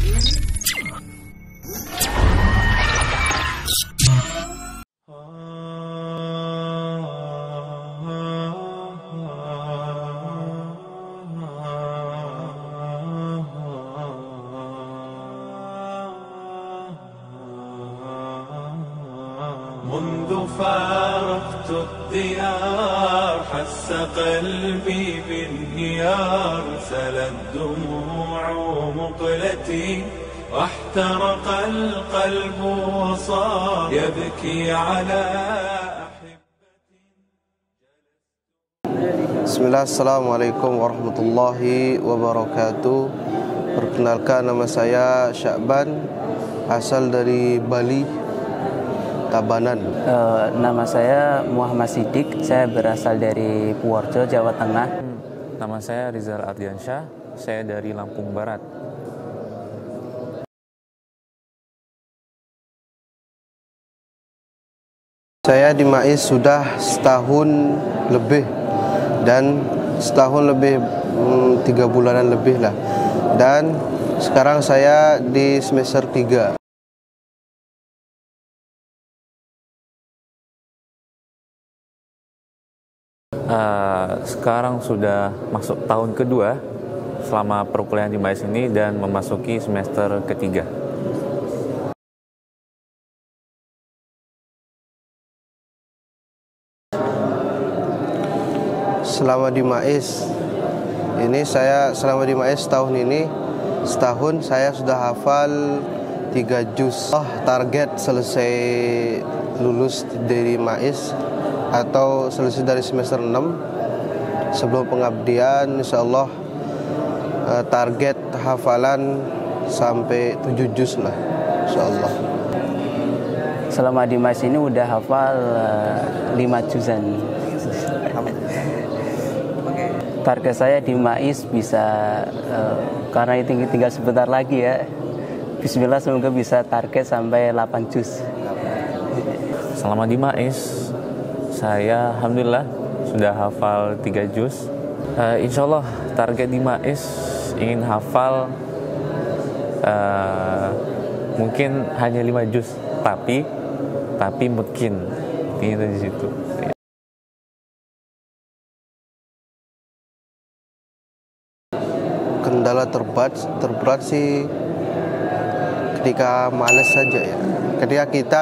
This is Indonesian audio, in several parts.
منذ فارقت الديار حس قلبي بانهيار سلت دموع مقلتي واحترق القلب وصار يبكي على أحبتي. Bismillah, Assalamualaikum warahmatullahi wabarakatuh. Perkenalkan, nama saya Syakban, asal dari Bali, Tabanan. Nama saya Muhammad Siddiq, saya berasal dari Purworejo, Jawa Tengah. Nama saya Rizal Ardiansyah, saya dari Lampung Barat. Saya di MAIS sudah setahun lebih, dan setahun lebih 3 bulanan lebih lah. Dan sekarang saya di semester 3. Sekarang sudah masuk tahun kedua selama perkuliahan di MAIS ini dan memasuki semester ketiga. Selama di MAIS ini, selama di MAIS setahun saya sudah hafal 3 juz. Target selesai lulus dari MAIS atau selesai dari semester 6 sebelum pengabdian, insyaallah target hafalan sampai 7 juz lah, insyaallah. Selama di MAIS ini udah hafal 5 juzan. Target saya di MAIS bisa, karena itu tinggal sebentar lagi ya, bismillah, semoga bisa target sampai 8 juz. Selama di MAIS, saya alhamdulillah sudah hafal 3 juz. Insyaallah target di MAIS ingin hafal mungkin hanya 5 juz, tapi mungkin itu di situ. Kendala terberat sih ketika malas saja ya. Ketika kita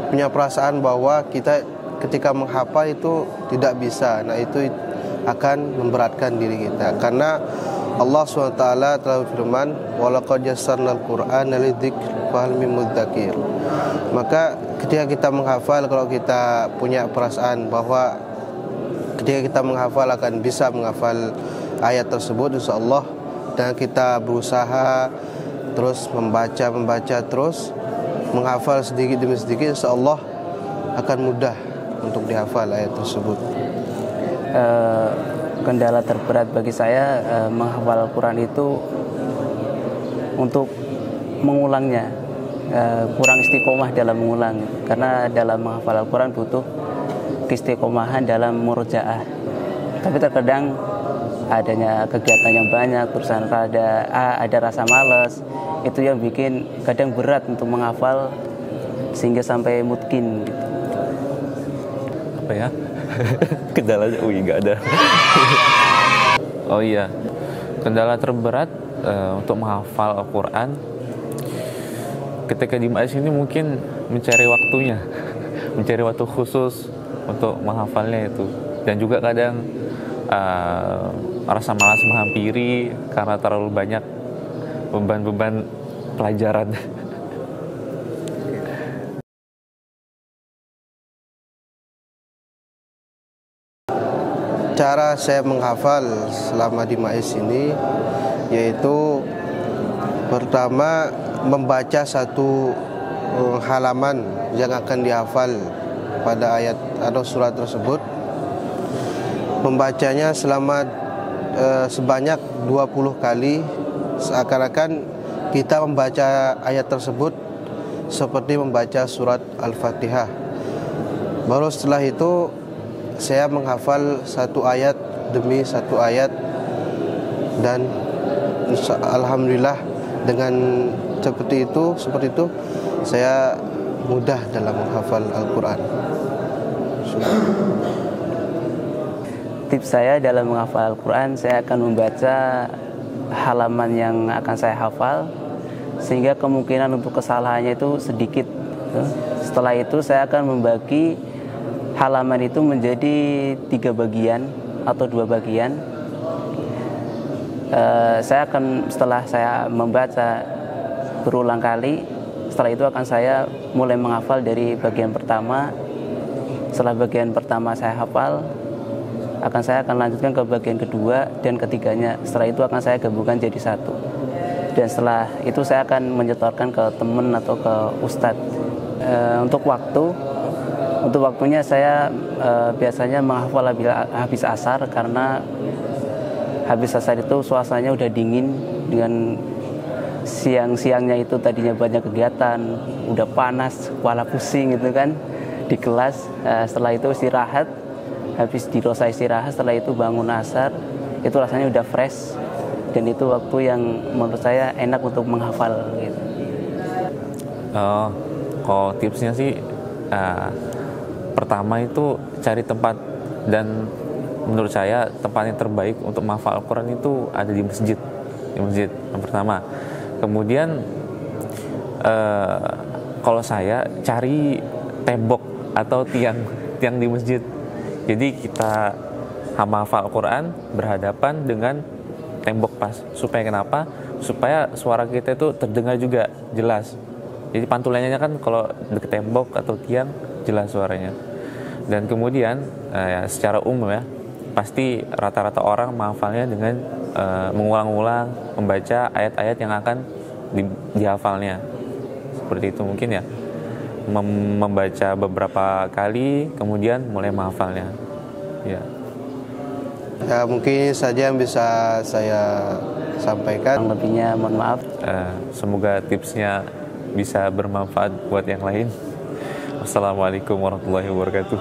punya perasaan bahwa kita ketika menghafal itu tidak bisa, nah itu akan memberatkan diri kita. Karena Allah SWT telah berfirman, walaqad yassarnal Qur'ana lidzikri fahal min mudzakir. Maka ketika kita menghafal, kalau kita punya perasaan bahwa ketika kita menghafal akan bisa menghafal ayat tersebut, insyaallah, dan kita berusaha terus membaca terus menghafal sedikit demi sedikit, insyaallah akan mudah untuk dihafal ayat tersebut. Kendala terberat bagi saya menghafal Al-Quran itu untuk mengulangnya, kurang istiqomah dalam mengulang, karena dalam menghafal Al-Quran butuh keistiqomahan dalam murojaah. Tapi terkadang adanya kegiatan yang banyak, terus ada rasa malas, itu yang bikin kadang berat untuk menghafal sehingga sampai mutkin gitu. Apa ya? Kendalanya, nggak ada. Oh iya, kendala terberat untuk menghafal Al-Quran ketika di MAIS ini mungkin mencari waktunya, mencari waktu khusus untuk menghafalnya itu, dan juga kadang rasa malas menghampiri karena terlalu banyak beban-beban pelajaran. Cara saya menghafal selama di MAIS ini yaitu pertama membaca satu halaman yang akan dihafal pada ayat atau surat tersebut, membacanya selama sebanyak 20 kali, seakan-akan kita membaca ayat tersebut seperti membaca surat Al-Fatihah. Baru setelah itu saya menghafal satu ayat demi satu ayat, dan alhamdulillah Dengan seperti itu saya mudah dalam menghafal Al-Quran. Tips saya dalam menghafal Al-Quran, saya akan membaca halaman yang akan saya hafal, sehingga kemungkinan untuk kesalahannya itu sedikit. Setelah itu saya akan membagi halaman itu menjadi 3 bagian atau 2 bagian. Setelah saya membaca berulang kali, setelah itu akan saya mulai menghafal dari bagian pertama. Setelah bagian pertama saya hafal, saya akan lanjutkan ke bagian kedua dan ketiganya. Setelah itu akan saya gabungkan jadi satu. Dan setelah itu saya akan menyetorkan ke teman atau ke ustadz. Untuk waktunya saya biasanya menghafal habis asar, karena habis asar itu suasananya udah dingin, dengan siang-siangnya itu tadinya banyak kegiatan, udah panas, kepala pusing gitu kan di kelas. Setelah itu istirahat, habis selesai istirahat, setelah itu bangun asar, itu rasanya udah fresh, dan itu waktu yang menurut saya enak untuk menghafal gitu. Kalau tipsnya sih, pertama itu cari tempat, dan menurut saya tempat yang terbaik untuk menghafal Al-Quran itu ada di masjid. Yang pertama. Kemudian kalau saya cari tembok atau tiang di masjid. Jadi kita menghafal Al-Quran berhadapan dengan tembok pas. Supaya kenapa? Supaya suara kita itu terdengar juga jelas. Jadi pantulannya kan kalau deket tembok atau tiang jelas suaranya. Dan kemudian secara umum ya, pasti rata-rata orang menghafalnya dengan mengulang-ulang membaca ayat-ayat yang akan dihafalnya. Seperti itu mungkin ya. Membaca beberapa kali kemudian mulai menghafalnya. Ya. Ya, mungkin saja yang bisa saya sampaikan. Lebihnya mohon maaf. Semoga tipsnya bisa bermanfaat buat yang lain. Wassalamualaikum warahmatullahi wabarakatuh.